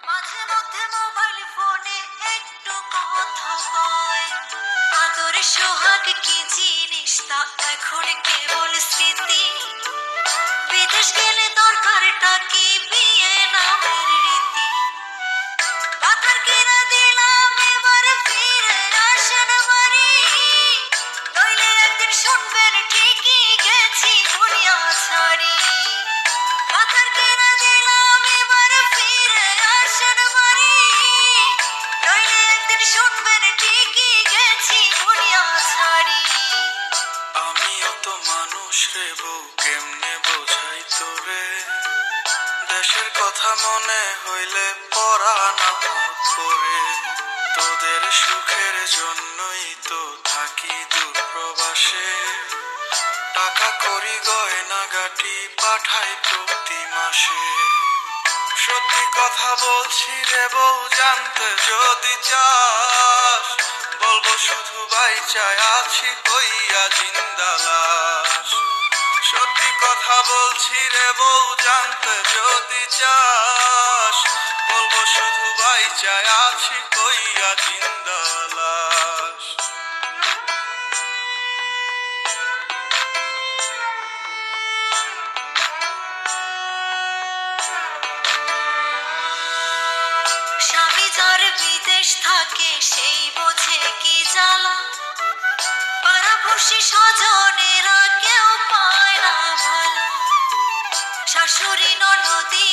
মাঝে মধ্যে মোবাইল ফোনে একটু কথা কয়, আদরে সোহাগ কি জিনিস তা এখন কেবল স্মৃতি। বিদেশ গেলে দরকারটা কি বিয়ে নামের রীতি। পাথর কিনা দিলাম এবার ফিরে আসেন বাড়ি, নইলে একদিন শুনবেন ঠিকই গেছি দুনিয়া ছাড়ি। পাথর কিনা দিলাম এবার ফিরে আসেন বাড়ি, নইলে একদিন শুনবেন ঠিকই গেছি দুনিয়া ছাড়ি। আমিও তো মানুষ রে বউ, কেমনে বোঝাই তোরে, দেশের কথা মনে হইলে পরাণ আমার করে। তোদের সুখের জন্যই তো থাকি দূর প্রবাসে, টাকা করি গয়না গাটি পাঠাই প্রতি মাসে। সত্যি কথা বলছি রে বউ, জানতে যদি চাস, বলবো শুধু বাইচায় আছি হইয়া জিন্দা লাশ। সত্যি কথা বলছি রে বউ, জানতে যদি চাস, বলবো শুধু বাইচায় আছি হইয়া জিন্দা লাশ। স্বামী যার বিদেশ থাকে সেই বোঝে কি জ্বালা, পাড়াপড়শি স্বজনেরা কেউ পায় না ভালো। শাশুড়ি ননদি